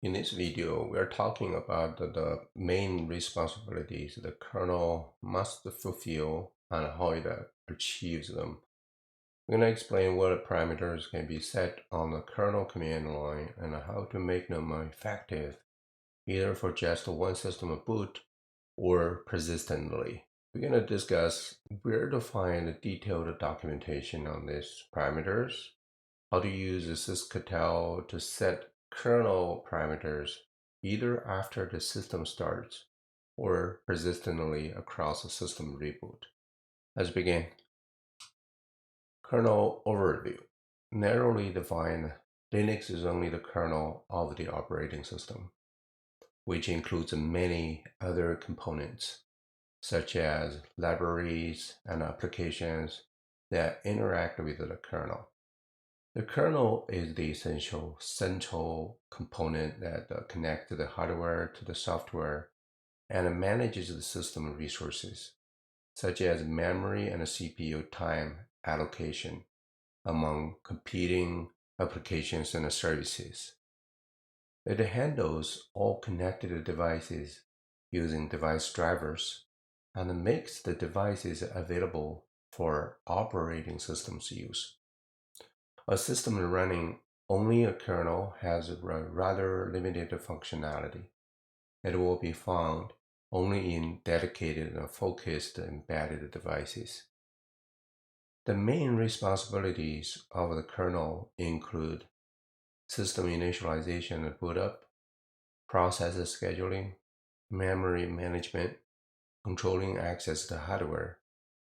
In this video, we are talking about the main responsibilities the kernel must fulfill and how it achieves them. We're going to explain what parameters can be set on the kernel command line and how to make them effective, either for just one system boot or persistently. We're going to discuss where to find detailed documentation on these parameters, how to use sysctl to set kernel parameters either after the system starts or persistently across a system reboot. Let's begin. Kernel overview. Narrowly defined, Linux is only the kernel of the operating system, which includes many other components, such as libraries and applications that interact with the kernel. The kernel is the essential central component that connects the hardware to the software and manages the system resources, such as memory and CPU time allocation among competing applications and services. It handles all connected devices using device drivers and makes the devices available for operating systems use. A system running only a kernel has a rather limited functionality. It will be found only in dedicated and focused embedded devices. The main responsibilities of the kernel include system initialization and boot up, process scheduling, memory management, controlling access to hardware,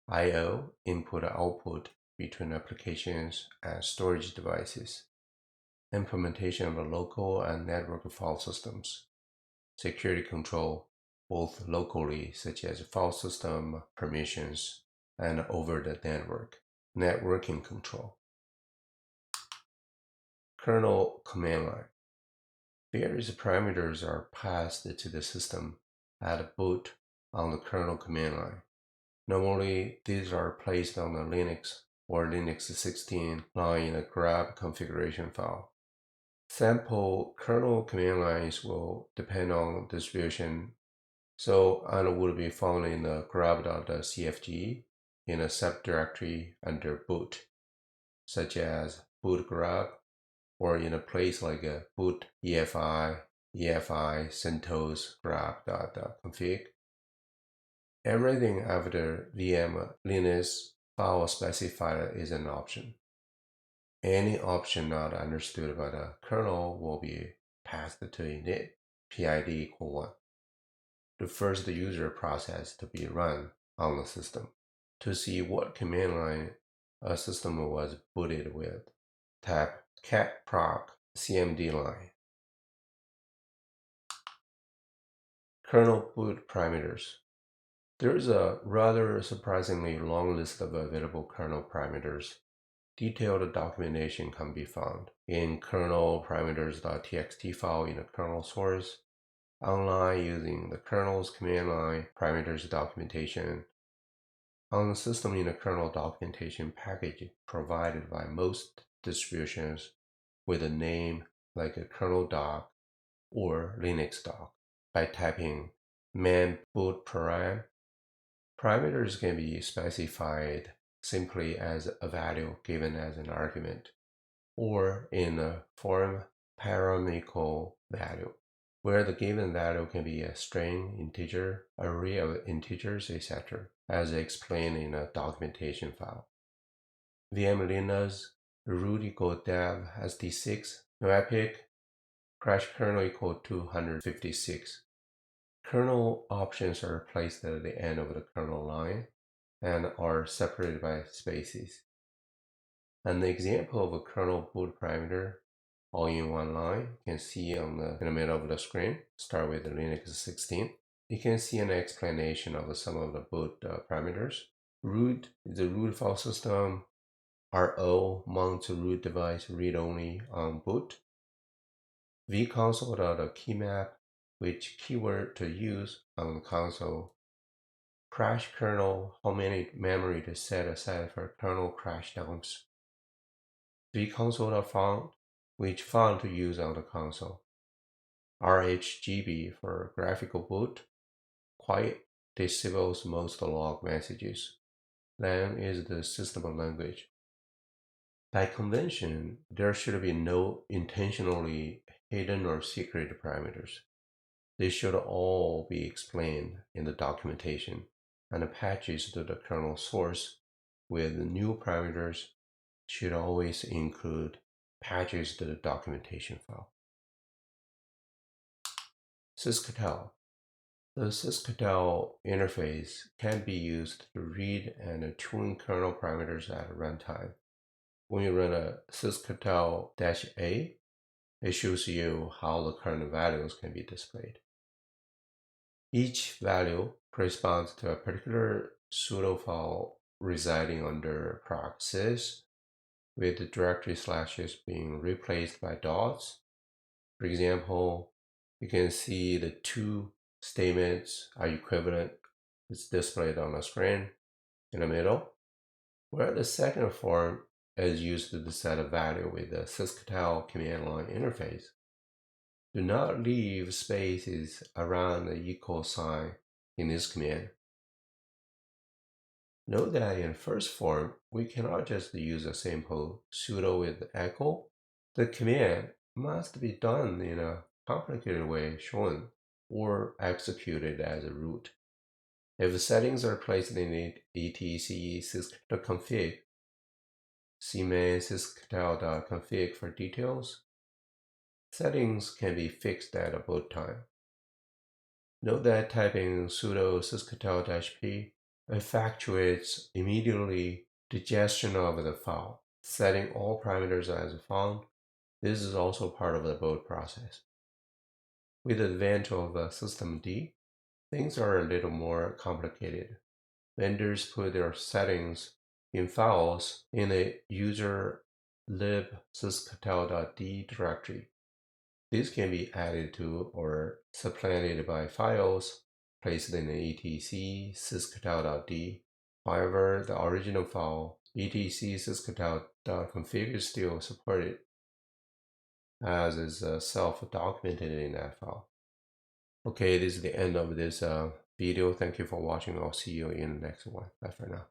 I/O, input/output between applications and storage devices, implementation of local and network file systems, security control, both locally, such as file system permissions, and over the network, networking control. Kernel command line. Various parameters are passed to the system at boot on the kernel command line. Normally, these are placed on the Linux or Linux 16 line in a grab configuration file. Sample kernel command lines will depend on distribution, and will be found in the grab.cfg in a subdirectory under boot, such as boot grab, or in a place like a boot EFI CentOS grab.config. Everything after VM Linux file specifier is an option. Any option not understood by the kernel will be passed to init PID equal 1, the first user process to be run on the system. To see what command line a system was booted with, tap cat proc cmd line. Kernel boot parameters. There is a rather surprisingly long list of available kernel parameters. Detailed documentation can be found in kernel parameters.txt file in the kernel source, online using the kernel's command line parameters documentation, on the system in the kernel documentation package provided by most distributions with a name like a kernel doc or Linux doc. By typing man boot param, parameters can be specified simply as a value given as an argument, or in the form parametrical value, where the given value can be a string, integer, array of integers, etc., as explained in a documentation file. VM Linux root equal dev sd6, no epic, crash kernel equal 256. Kernel options are placed at the end of the kernel line and are separated by spaces. An example of a kernel boot parameter all in one line you can see in the middle of the screen. Start with the Linux 16. You can see an explanation of some of the boot parameters. Root is the root file system. RO mounts root device read-only on boot. vconsole.keymap, which keyword to use on the console. Crash kernel, how many memory to set aside for kernel crash dumps. vconsole.font, which font to use on the console. RHGB for graphical boot. Quiet disables most log messages. Lang is the system language. By convention, there should be no intentionally hidden or secret parameters. They should all be explained in the documentation, and the patches to the kernel source with new parameters should always include patches to the documentation file. Sysctl. The Sysctl interface can be used to read and tune kernel parameters at runtime. When you run a sysctl-a, it shows you how the current values can be displayed. Each value corresponds to a particular pseudo file residing under proc sys, with the directory slashes being replaced by dots. For example, you can see the two statements are equivalent. It's displayed on the screen in the middle, where the second form is used to set a value with the sysctl command line interface. Do not leave spaces around the equal sign in this command. Note that in first form, we cannot just use a simple sudo with echo. The command must be done in a complicated way shown or executed as a root. If settings are placed in etc sysctl.config, see main sysctl.config for details. Settings can be fixed at boot time. Note that typing sudo sysctl-p effectuates immediately digestion of the file, setting all parameters as found. This is also part of the boot process. With the advent of systemd, things are a little more complicated. Vendors put their settings in files in the user lib sysctl.d directory. These can be added to or supplanted by files placed in the etc sysctl.d. However, the original file etc sysctl.config is still supported, as is self-documented in that file. Okay, this is the end of this video. Thank you for watching. I'll see you in the next one. Bye for now.